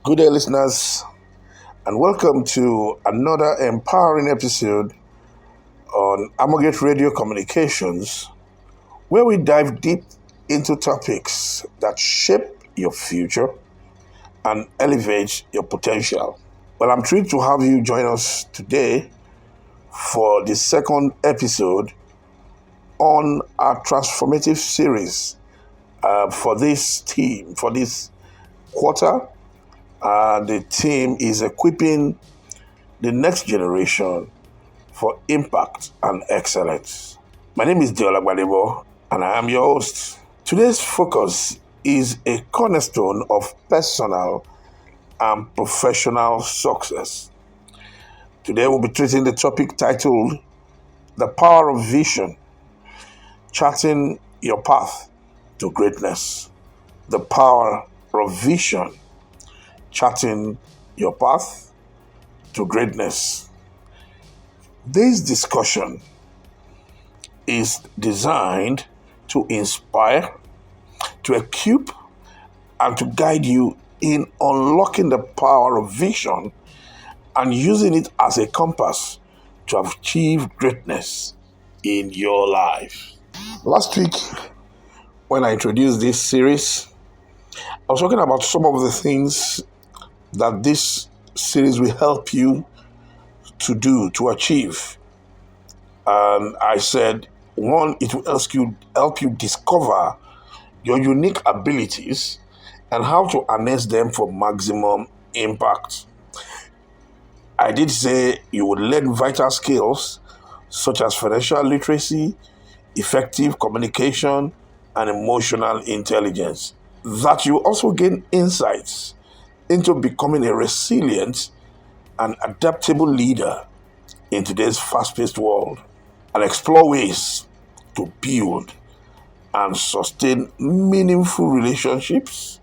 Good day, listeners, and welcome to another empowering episode on Amogate Radio Communications, where we dive deep into topics that shape your future and elevate your potential. Well, I'm thrilled to have you join us today for the second episode on our transformative series for this team, for this quarter. The team is equipping the next generation for impact and excellence. My name is Deola Gbadebo, and I am your host. Today's focus is a cornerstone of personal and professional success. Today we'll be treating the topic titled The Power of Vision, Charting Your Path to Greatness. The Power of Vision, Charting Your Path to Greatness. This discussion is designed to inspire, to equip, and to guide you in unlocking the power of vision and using it as a compass to achieve greatness in your life. Last week, when I introduced this series, I was talking about some of the things that this series will help you to do, to achieve. And I said, one, it will help you discover your unique abilities and how to harness them for maximum impact. I did say you would learn vital skills such as financial literacy, effective communication, and emotional intelligence. That you also gain insights into becoming a resilient and adaptable leader in today's fast-paced world, and explore ways to build and sustain meaningful relationships,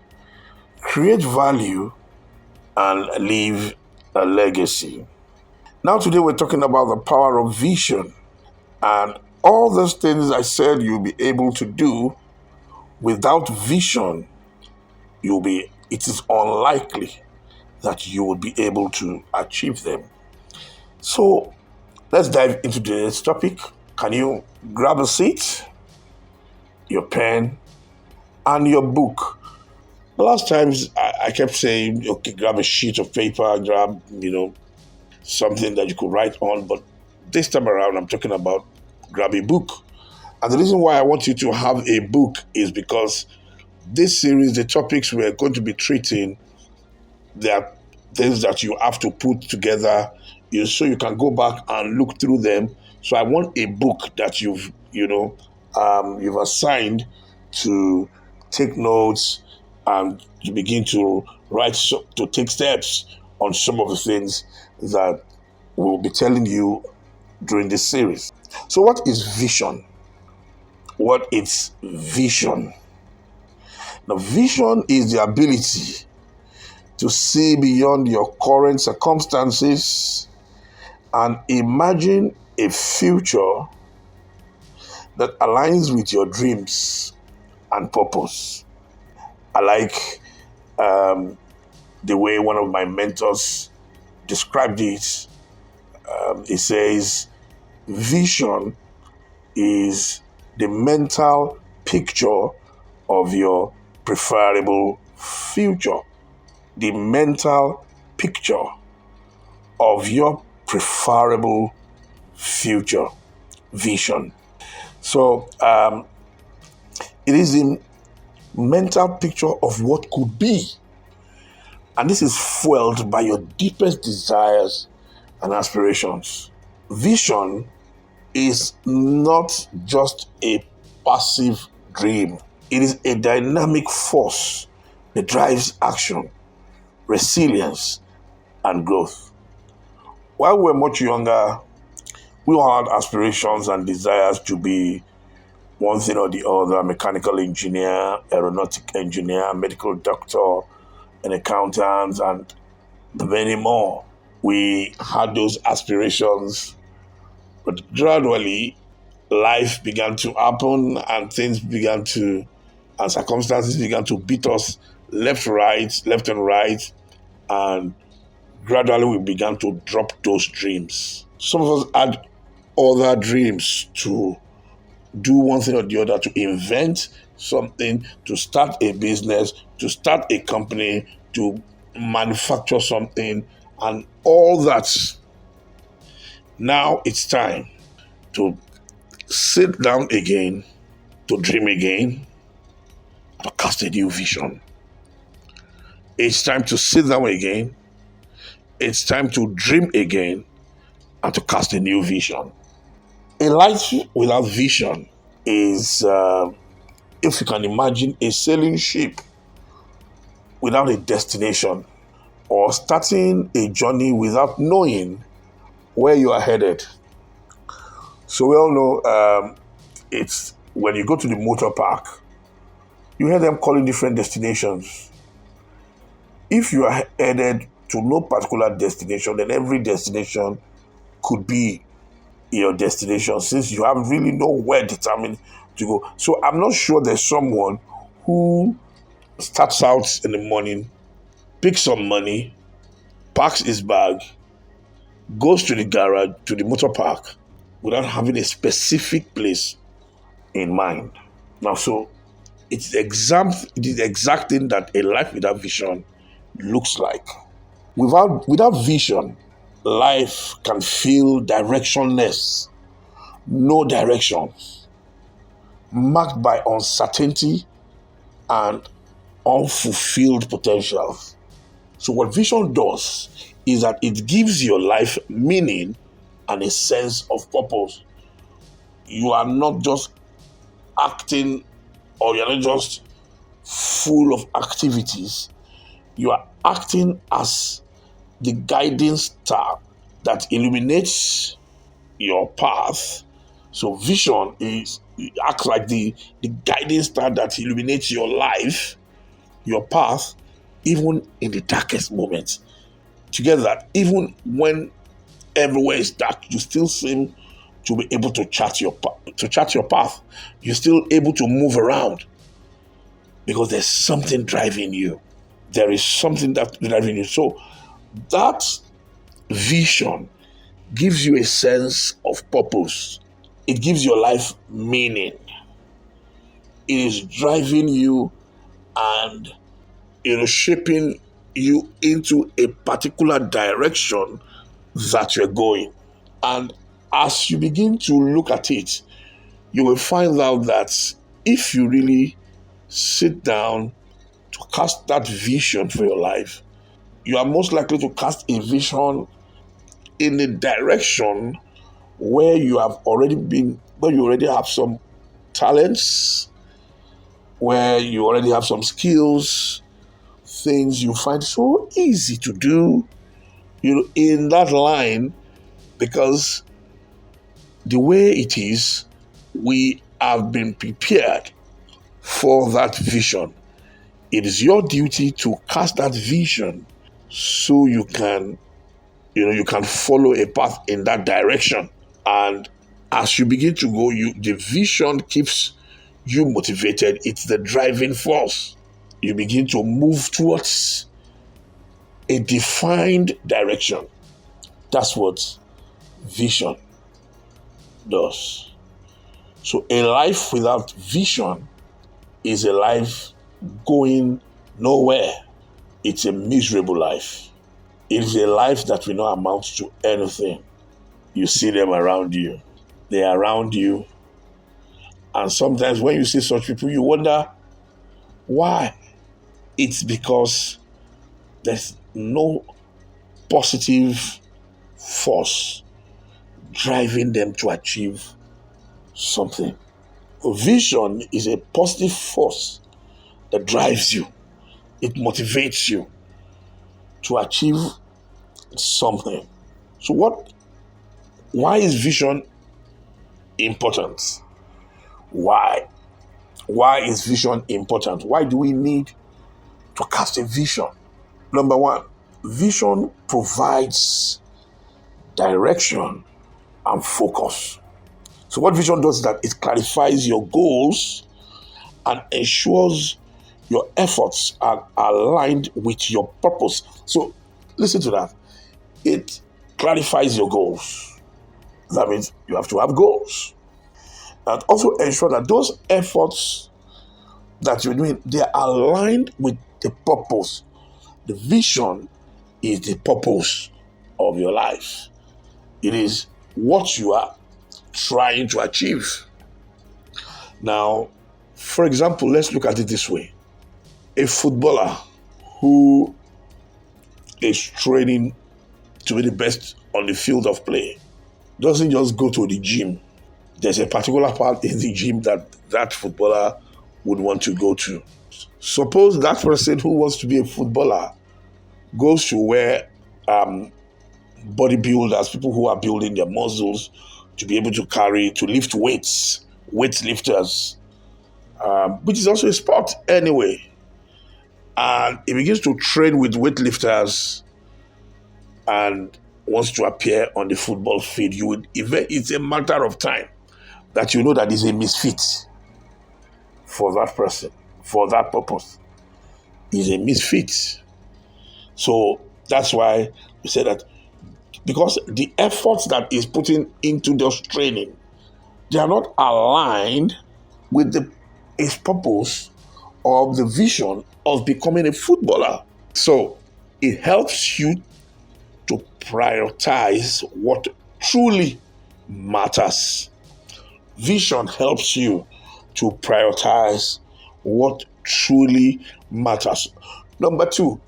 create value, and leave a legacy. Now, today we're talking about the power of vision, and all those things I said you'll be able to do. Without vision, it is unlikely that you will be able to achieve them. So let's dive into today's topic. Can you grab a seat, your pen, and your book? The last times I kept saying, okay, grab a sheet of paper, grab, something that you could write on. But this time around, I'm talking about grab a book. And the reason why I want you to have a book is because this series, the topics we're going to be treating, they are things that you have to put together, so you can go back and look through them. So I want a book that you've assigned to take notes and to begin to write, to take steps on some of the things that we'll be telling you during this series. So what is vision? What is vision? Now, vision is the ability to see beyond your current circumstances and imagine a future that aligns with your dreams and purpose. I like the way one of my mentors described it. He says, vision is the mental picture of your preferable future. The mental picture of your preferable future vision. So it is the mental picture of what could be. And this is fueled by your deepest desires and aspirations. Vision is not just a passive dream. It is a dynamic force that drives action, resilience, and growth. While we were much younger, we all had aspirations and desires to be one thing or the other: mechanical engineer, aeronautic engineer, medical doctor, an accountant, and many more. We had those aspirations, but gradually life began to happen and circumstances began to beat us left and right. And gradually we began to drop those dreams. Some of us had other dreams to do one thing or the other, to invent something, to start a business, to start a company, to manufacture something, and all that. Now it's time to sit down again, to dream again, to cast a new vision. It's time to sit down again. It's time to dream again and to cast a new vision. A life without vision is, if you can imagine, a sailing ship without a destination, or starting a journey without knowing where you are headed. So we all know it's when you go to the motor park, you hear them calling different destinations. If you are headed to no particular destination, then every destination could be your destination, since you have really nowhere determined to go. So I'm not sure there's someone who starts out in the morning, picks some money, packs his bag, goes to the garage, to the motor park, without having a specific place in mind. Now, so it's the exact thing that a life without vision looks like. Without vision, life can feel directionless, no direction, marked by uncertainty and unfulfilled potential. So what vision does is that it gives your life meaning and a sense of purpose. You are not just acting, or you're not just full of activities. You are acting as the guiding star that illuminates your path. So vision acts like the guiding star that illuminates your life, your path, even in the darkest moments. Together, that even when everywhere is dark, you still seem to be able to chart your path. You're still able to move around because there's something driving you. There is something that's driving you. So that vision gives you a sense of purpose. It gives your life meaning. It is driving you and shaping you into a particular direction that you're going. And as you begin to look at it, you will find out that if you really sit down to cast that vision for your life, you are most likely to cast a vision in a direction where you already have some talents, where you already have some skills, things you find so easy to do, in that line, because the way it is, we have been prepared for that vision. It is your duty to cast that vision so you can follow a path in that direction. And as you begin to go, the vision keeps you motivated. It's the driving force. You begin to move towards a defined direction. That's what vision does. So a life without vision is a life going nowhere. It's a miserable life. It is a life that will not amount to anything. You see them around you. They are around you. And sometimes when you see such people, you wonder why. It's because there's no positive force driving them to achieve something. Vision is a positive force that drives you. It motivates you to achieve something. So why is vision important? Why? Why is vision important? Why do we need to cast a vision? Number one, vision provides direction and focus. So what vision does is that it clarifies your goals and ensures your efforts are aligned with your purpose. So Listen to that. It clarifies your goals. That means you have to have goals. And also ensure that those efforts that you're doing, they are aligned with the purpose. The vision is the purpose of your life. It is what you are trying to achieve. Now, for example, let's look at it this way. A footballer who is training to be the best on the field of play doesn't just go to the gym. There's a particular part in the gym that that footballer would want to go to. Suppose that person who wants to be a footballer goes to where bodybuilders, people who are building their muscles to be able to lift weights, weightlifters, which is also a sport anyway. And he begins to train with weightlifters and wants to appear on the football field. It's a matter of time that you know that is a misfit for that person, for that purpose. Is a misfit. So that's why we say that, because the efforts that is putting into those training, they are not aligned with his purpose of the vision of becoming a footballer. So it helps you to prioritize what truly matters. Vision helps you to prioritize what truly matters. Number two,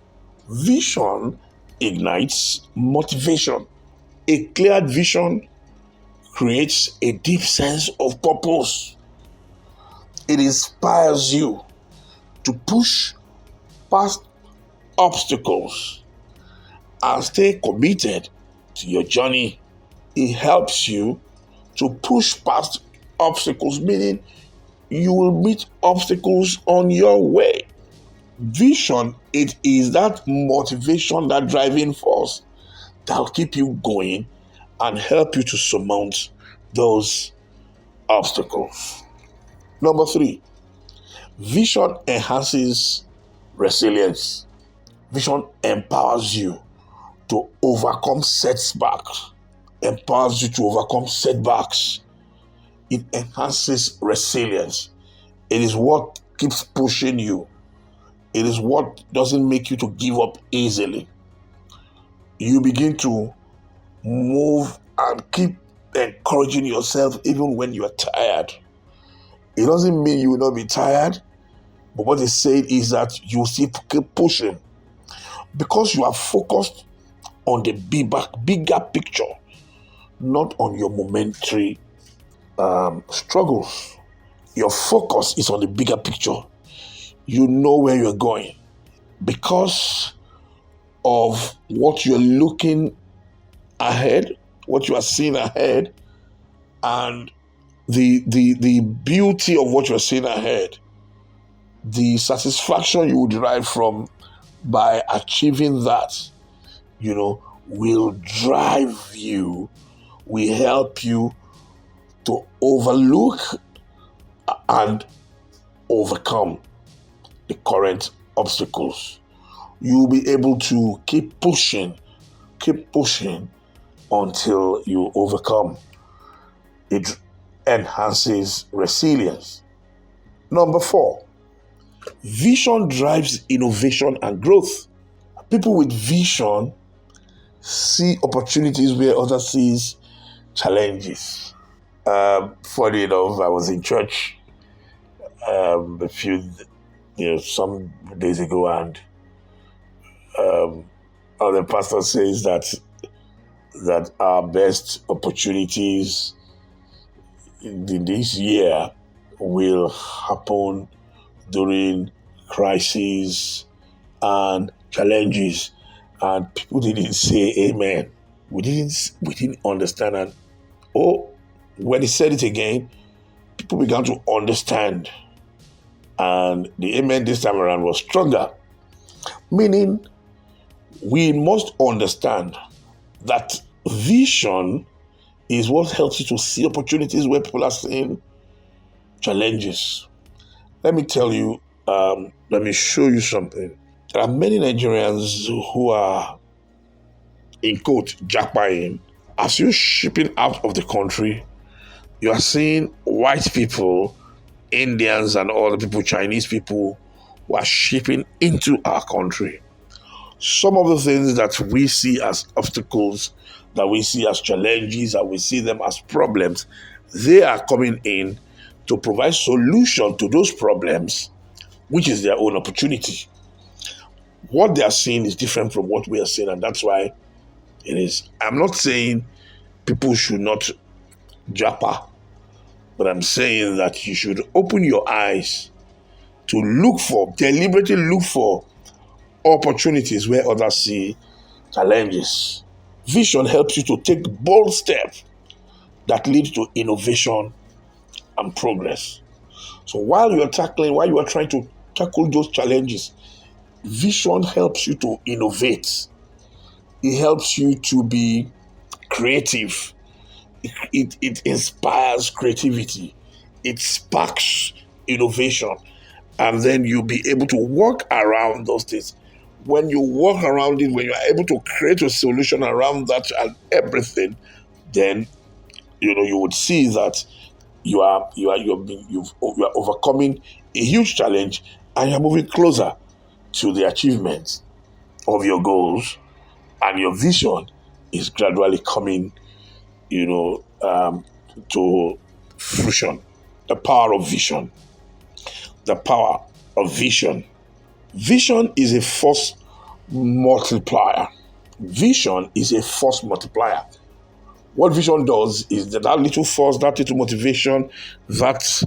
vision ignites motivation. A clear vision creates a deep sense of purpose. It inspires you to push past obstacles and stay committed to your journey. It helps you to push past obstacles, meaning you will meet obstacles on your way. Vision, it is that motivation, that driving force that will keep you going and help you to surmount those obstacles. Number three, vision enhances resilience. Vision empowers you to overcome setbacks. It enhances resilience. It is what keeps pushing you. It is what doesn't make you to give up easily. You begin to move and keep encouraging yourself even when you are tired. It doesn't mean you will not be tired, but what it said is that you still keep pushing because you are focused on the bigger picture, not on your momentary struggles. Your focus is on the bigger picture. You know where you're going because of what you're looking ahead, what you are seeing ahead, and the beauty of what you're seeing ahead, the satisfaction you will derive from by achieving that, will drive you, will help you to overlook and overcome the current obstacles. You'll be able to keep pushing until you overcome. It enhances resilience. Number four, vision drives innovation and growth. People with vision see opportunities where others see challenges. Funny enough, I was in church some days ago, and the pastor says that our best opportunities in this year will happen during crises and challenges, and people didn't say amen. We didn't understand, and when he said it again, people began to understand, and the amen this time around was stronger. Meaning, we must understand that vision is what helps you to see opportunities where people are seeing challenges. Let me tell you, let me show you something. There are many Nigerians who are in quote, jackpying. As you're shipping out of the country, you are seeing white people, Indians and other people, Chinese people, who are shipping into our country. Some of the things that we see as obstacles, that we see as challenges, that we see them as problems, they are coming in to provide solution to those problems, which is their own opportunity. What they are seeing is different from what we are seeing, and that's why it is. I'm not saying people should not japa, but I'm saying that you should open your eyes to deliberately look for opportunities where others see challenges. Vision helps you to take bold steps that lead to innovation and progress. So while you are trying to tackle those challenges, vision helps you to innovate. It helps you to be creative. It inspires creativity. It sparks innovation. And then you'll be able to work around those things. When you work around it, when you are able to create a solution around that and everything, then you would see that you are overcoming a huge challenge, and you're moving closer to the achievement of your goals, and your vision is gradually coming, to fruition. The power of vision. The power of vision. Vision is a force multiplier. Vision is a force multiplier. What vision does is that little force, that little motivation, that,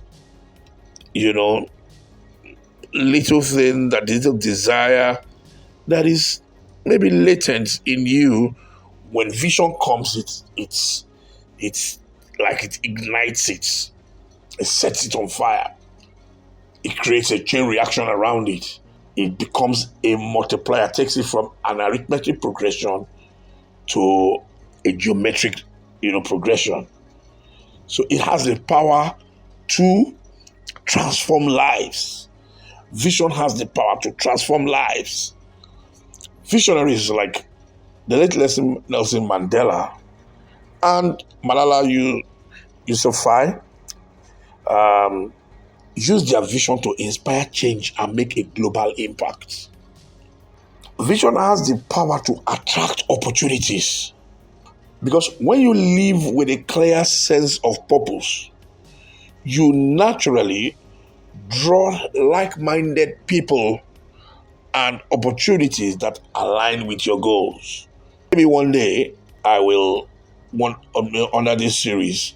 little thing, that little desire that is maybe latent in you, when vision comes, it's like it ignites it. It sets it on fire. It creates a chain reaction around it. It becomes a multiplier, takes it from an arithmetic progression to a geometric, progression. So it has the power to transform lives. Vision has the power to transform lives. Visionaries like the late Nelson Mandela and Malala Yousafzai use their vision to inspire change and make a global impact. Vision has the power to attract opportunities, because when you live with a clear sense of purpose, you naturally draw like-minded people and opportunities that align with your goals. Maybe one day under this series,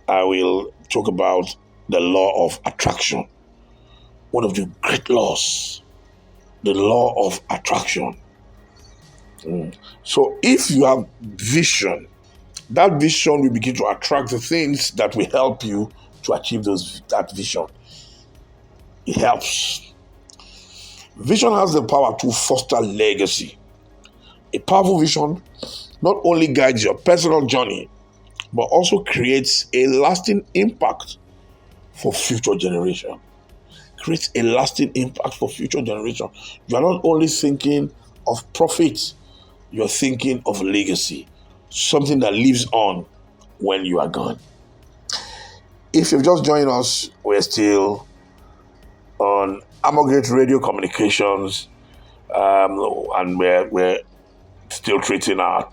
I will talk about the law of attraction. One of the great laws, the law of attraction. So if you have vision, that vision will begin to attract the things that will help you to achieve that vision. It helps. Vision has the power to foster legacy. A powerful vision not only guides your personal journey, but also creates a lasting impact for future generation. Creates a lasting impact for future generation. You are not only thinking of profit, you're thinking of legacy, something that lives on when you are gone. If you've just joined us, we're still on Amogate Radio Communications, and we're still treating our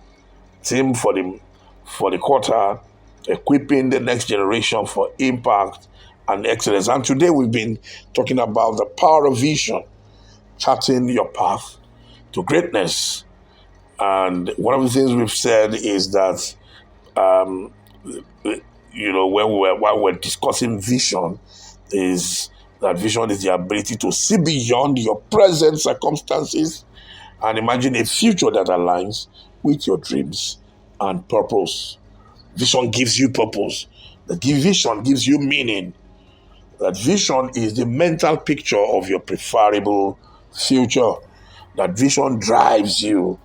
theme for the quarter, equipping the next generation for impact and excellence. And today we've been talking about the power of vision, charting your path to greatness. And one of the things we've said is that, while we're discussing vision, is that vision is the ability to see beyond your present circumstances and imagine a future that aligns with your dreams and purpose. Vision gives you purpose. That vision gives you meaning. That vision is the mental picture of your preferable future. That vision drives you.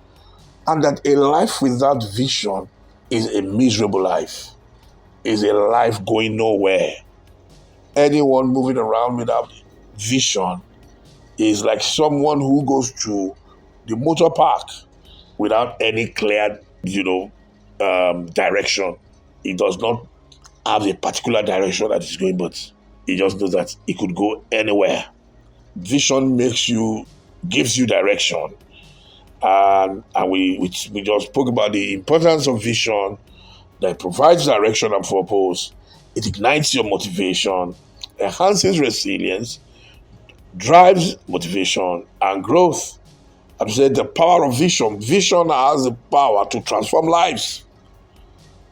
And that a life without vision is a miserable life, is a life going nowhere. Anyone moving around without vision is like someone who goes to the motor park without any clear, direction. It does not have a particular direction that it's going, but it just knows that it could go anywhere. Vision gives you direction. And we just spoke about the importance of vision, that it provides direction and purpose. It ignites your motivation, enhances resilience, drives motivation and growth. I've said the power of vision. Vision has the power to transform lives.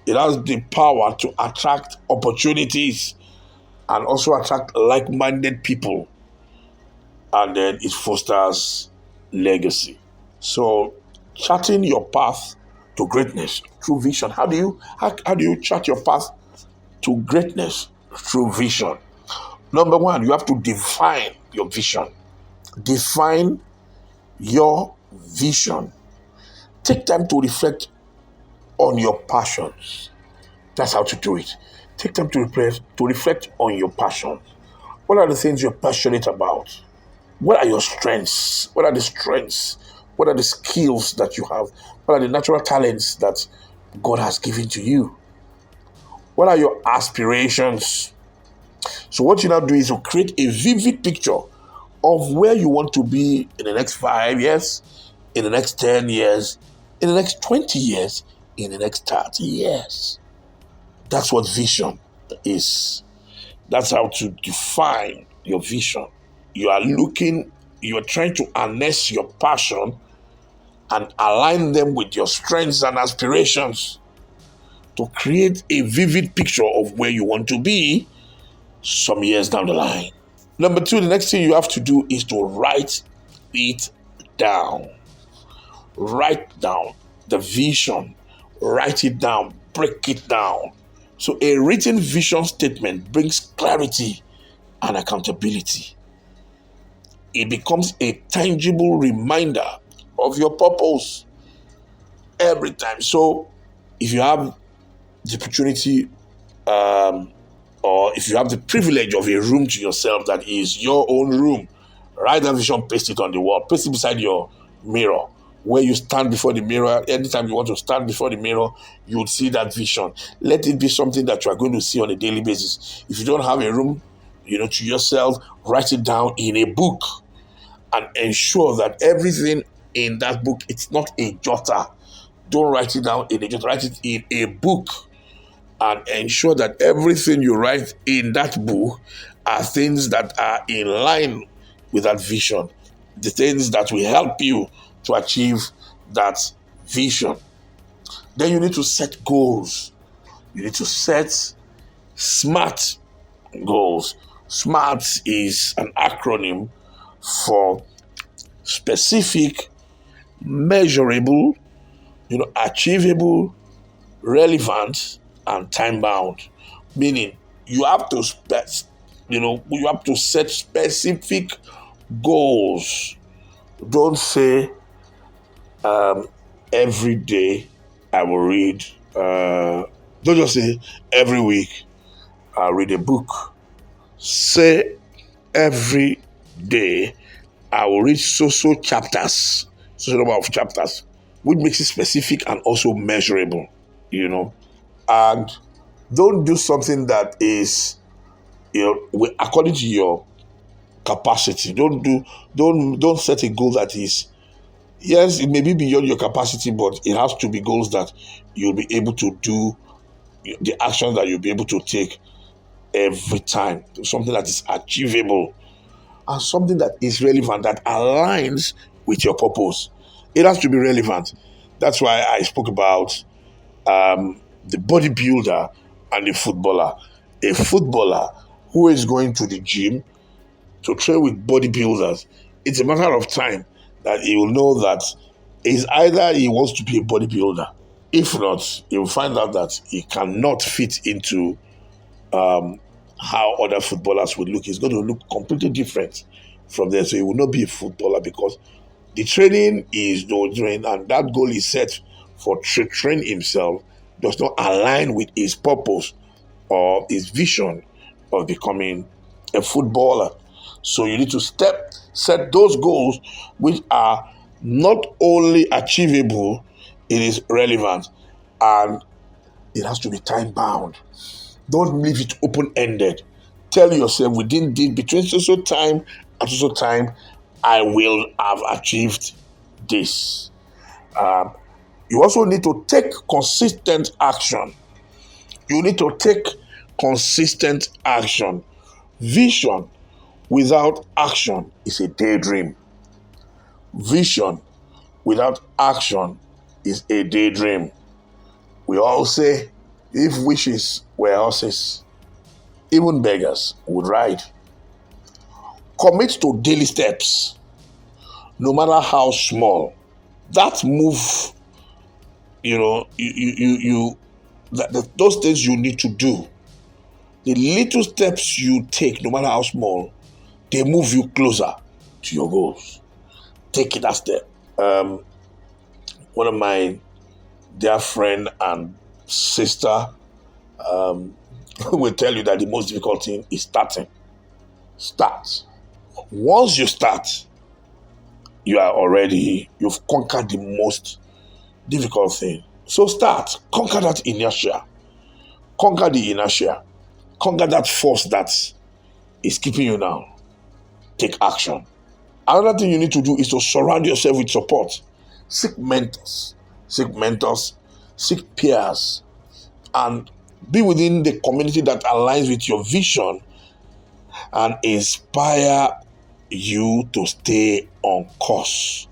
It has the power to attract opportunities and also attract like-minded people. And then it fosters legacy. So charting your path to greatness through vision. How do you chart your path to greatness through vision? Number one, you have to define your vision. Define your vision. Take time to reflect on your passions. That's how to do it. Take time to reflect on your passions. What are the things you're passionate about? What are your strengths? What are the strengths? What are the skills that you have? What are the natural talents that God has given to you? What are your aspirations? So what you now do is to create a vivid picture of where you want to be in the next 5 years, in the next 10 years, in the next 20 years, in the next 30 years. That's what vision is. That's how to define your vision. You are trying to harness your passion and align them with your strengths and aspirations to create a vivid picture of where you want to be some years down the line. Number two, the next thing you have to do is to write it down. Write down the vision. Write it down. Break it down. So a written vision statement brings clarity and accountability. It becomes a tangible reminder of your purpose every time. So if you have the opportunity or if you have the privilege of a room to yourself that is your own room, write that vision, paste it on the wall, paste it beside your mirror. Where you stand before the mirror, anytime you want to stand before the mirror, you would see that vision. Let it be something that you are going to see on a daily basis. If you don't have a room, to yourself, write it down in a book and ensure that everything in that book, it's not a jotter. Don't write it down in a jotter, write it in a book and ensure that everything you write in that book are things that are in line with that vision, the things that will help you to achieve that vision. Then you need to set goals. You need to set SMART goals. SMART is an acronym for specific, measurable, achievable, relevant, and time-bound. Meaning you have to set specific goals. Don't say every day I will read. Don't just say every week I'll read a book. Say every day I will read so chapters, so number of chapters, which makes it specific and also measurable. And don't do something that is, according to your capacity. Don't set a goal that is, yes, it may be beyond your capacity, but it has to be goals that you'll be able to do, the actions that you'll be able to take every time. Something that is achievable and something that is relevant, that aligns with your purpose. It has to be relevant. That's why I spoke about the bodybuilder and the footballer. A footballer who is going to the gym to train with bodybuilders, it's a matter of time that he will know that it's either he wants to be a bodybuilder. If not, he will find out that he cannot fit into how other footballers would look. He's going to look completely different from there. So he will not be a footballer because the training is no train, and that goal is set for train himself does not align with his purpose or his vision of becoming a footballer. So you need to set those goals which are Not only achievable, it is relevant, and it has to be time bound. Don't leave it open ended. Tell yourself within this, between so time and so time, I will have achieved this. You also need to take consistent action. You need to take consistent action. Vision without action is a daydream. Vision without action is a daydream. We all say, if wishes were horses, even beggars would ride. Commit to daily steps, no matter how small. That move, those things you need to do, the little steps you take, no matter how small, they move you closer to your goals. Take that step. One of my dear friend and sister will tell you that the most difficult thing is starting. Start. Once you start, you've conquered the most difficult thing. So start. Conquer that inertia. Conquer the inertia. Conquer that force that is keeping you down. Take action. Another thing you need to do is to surround yourself with support. Seek mentors. Seek peers. And be within the community that aligns with your vision and inspire you to stay on course.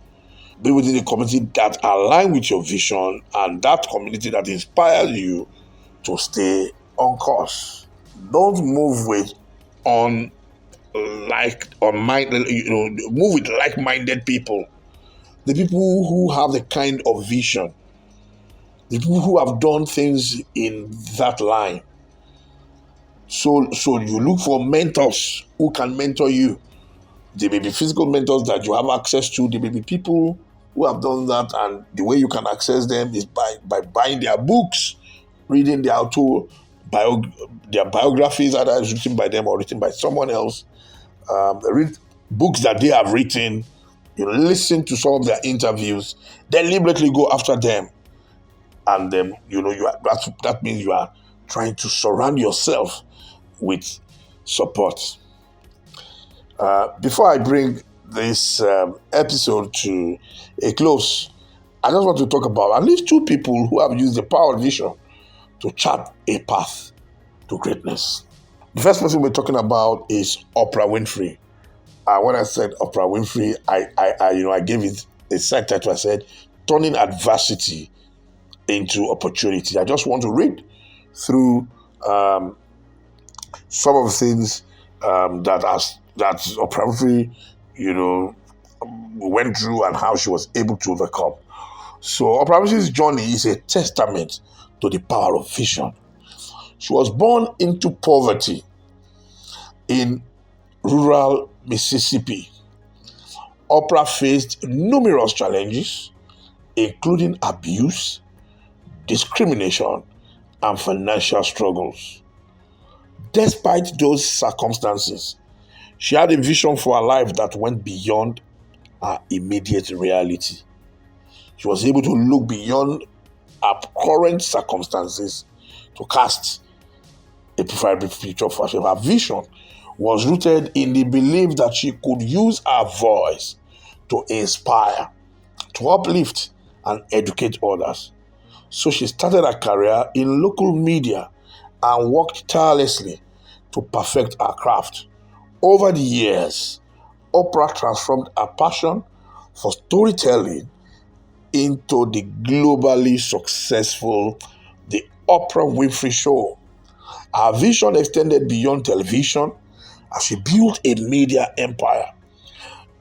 Be within the community that align with your vision and that community that inspires you to stay on course. Don't move with move with like-minded people. The people who have the kind of vision, the people who have done things in that line. So you look for mentors who can mentor you. They may be physical mentors that you have access to. They may be people who have done that, and the way you can access them is by buying their books, reading their their biographies, either it's written by them or written by someone else. Read books that they have written. You listen to some of their interviews. Deliberately go after them, and then that means you are trying to surround yourself with support. Before I bring this episode to a close, I just want to talk about at least two people who have used the power of vision to chart a path to greatness. The first person we're talking about is Oprah Winfrey. When I said Oprah Winfrey, I gave it a side title. I said, "Turning adversity into opportunity." I just want to read through some of the things that Oprah Winfrey, went through and how she was able to overcome. So Oprah Winfrey's journey is a testament to the power of vision. She was born into poverty in rural Mississippi. Oprah faced numerous challenges, including abuse, discrimination, and financial struggles. Despite those circumstances, she had a vision for her life that went beyond her immediate reality. She was able to look beyond her current circumstances to cast a preferable future for herself. Her vision was rooted in the belief that she could use her voice to inspire, to uplift, and educate others. So she started her career in local media and worked tirelessly to perfect her craft. Over the years, Oprah transformed her passion for storytelling into the globally successful The Oprah Winfrey Show. Her vision extended beyond television as she built a media empire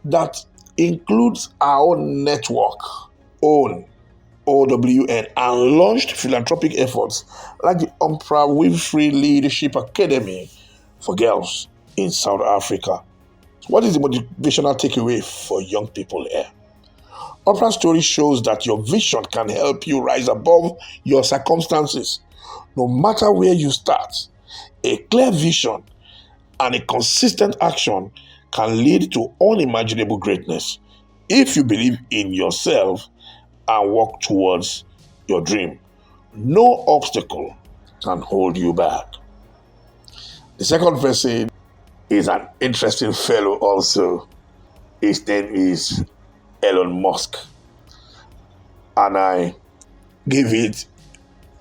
that includes her own network, OWN, and launched philanthropic efforts like the Oprah Winfrey Leadership Academy for girls in South Africa. What is the motivational takeaway for young people here? Oprah's story shows that your vision can help you rise above your circumstances. No matter where you start, a clear vision and a consistent action can lead to unimaginable greatness if you believe in yourself and work towards your dream, no obstacle can hold you back. The second person is an interesting fellow also. His name is Elon Musk. And I gave it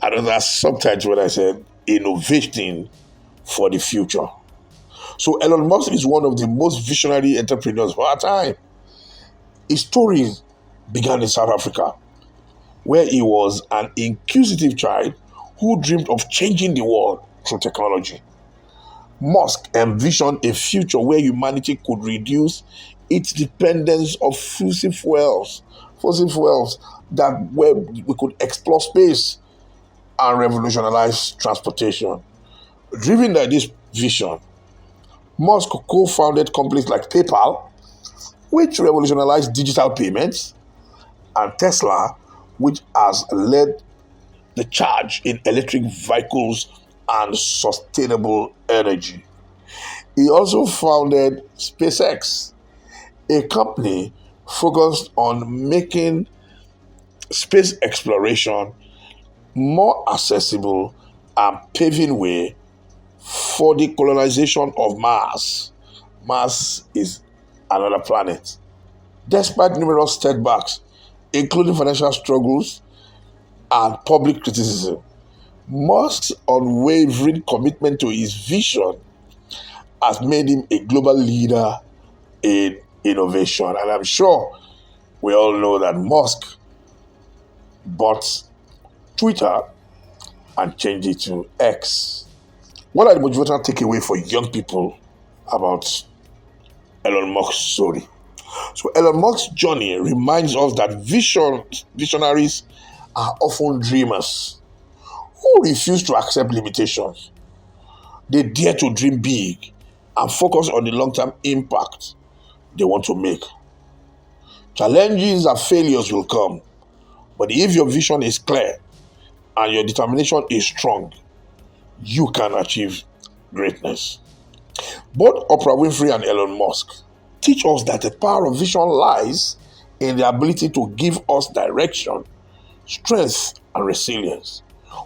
another subtitle when I said innovating for the future. So Elon Musk is one of the most visionary entrepreneurs of our time. His story began in South Africa, where he was an inquisitive child who dreamed of changing the world through technology. Musk envisioned a future where humanity could reduce its dependence on fossil fuels that where we could explore space and revolutionize transportation. Driven by this vision, Musk co-founded companies like PayPal, which revolutionized digital payments, and Tesla, which has led the charge in electric vehicles and sustainable energy. He also founded SpaceX, a company focused on making space exploration more accessible and paving way for the colonization of Mars. Mars is another planet. Despite numerous setbacks, including financial struggles and public criticism, Musk's unwavering commitment to his vision has made him a global leader in innovation. And I'm sure we all know that Musk bought Twitter and changed it to X. What are the motivational takeaway for young people about Elon Musk's story? So Elon Musk's journey reminds us that visionaries are often dreamers who refuse to accept limitations. They dare to dream big and focus on the long-term impact they want to make. Challenges and failures will come, but if your vision is clear and your determination is strong, you can achieve greatness. Both Oprah Winfrey and Elon Musk teach us that the power of vision lies in the ability to give us direction, strength, and resilience.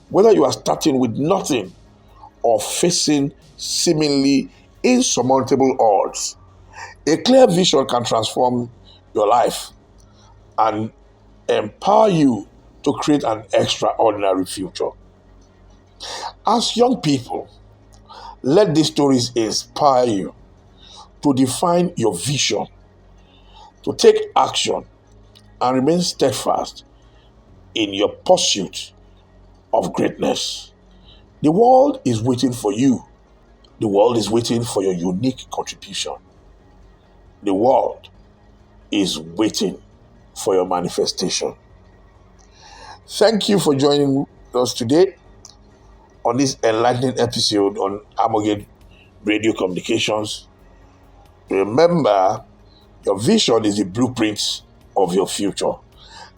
Whether you are starting with nothing or facing seemingly insurmountable odds, a clear vision can transform your life and empower you to create an extraordinary future. As young people, let these stories inspire you to define your vision, to take action, and remain steadfast in your pursuit of greatness. The world is waiting for you. The world is waiting for your unique contribution. The world is waiting for your manifestation. Thank you for joining us today on this enlightening episode on Amogate Radio Communications. Remember, your vision is the blueprint of your future.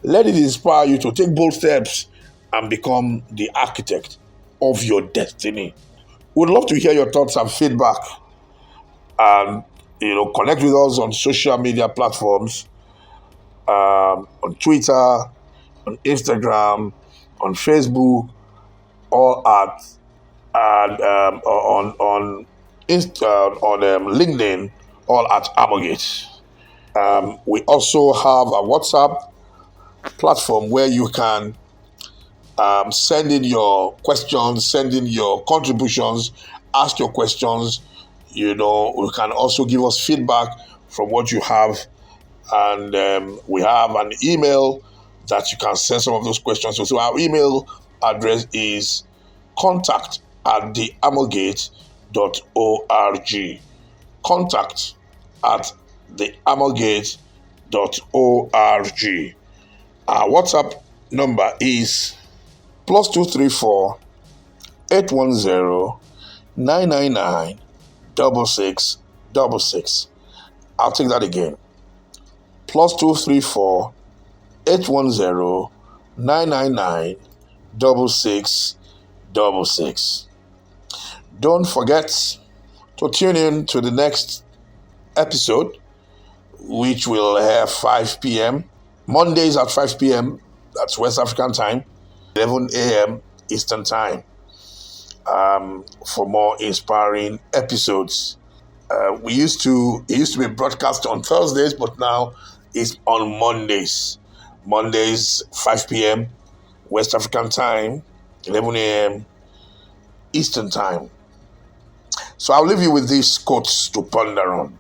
Let it inspire you to take bold steps and become the architect of your destiny. We'd love to hear your thoughts and feedback, and connect with us on social media platforms, on Twitter, on Instagram, on Facebook, all at and on LinkedIn, all at Amogate. We also have a WhatsApp platform where you can send in your questions, send in your contributions, ask your questions. You can also give us feedback from what you have. And we have an email that you can send some of those questions to. So our email address is contact@theamogate.org. Contact@theamogate.org. Our WhatsApp number is +234 810 999 6666. I'll take that again. +234 810 999 6666. Don't forget to tune in to the next episode which will have 5 p.m. Mondays at 5 p.m. That's West African time, 11 a.m. Eastern time, for more inspiring episodes. It used to be broadcast on Thursdays, but now it's on Mondays. Mondays, 5 p.m. West African time, 11 a.m. Eastern time. So I'll leave you with these quotes to ponder on.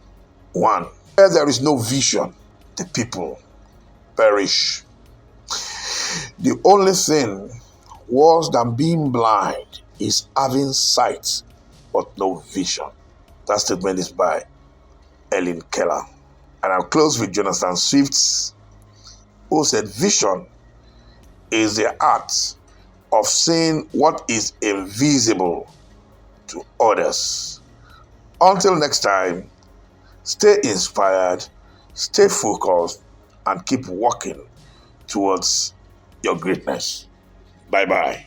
1. Where there is no vision, the people perish. The only thing worse than being blind is having sight but no vision. That statement is by Helen Keller. And I'll close with Jonathan Swift, who said, vision is the art of seeing what is invisible to others. Until next time, stay inspired, stay focused, and keep walking towards your greatness. Bye-bye.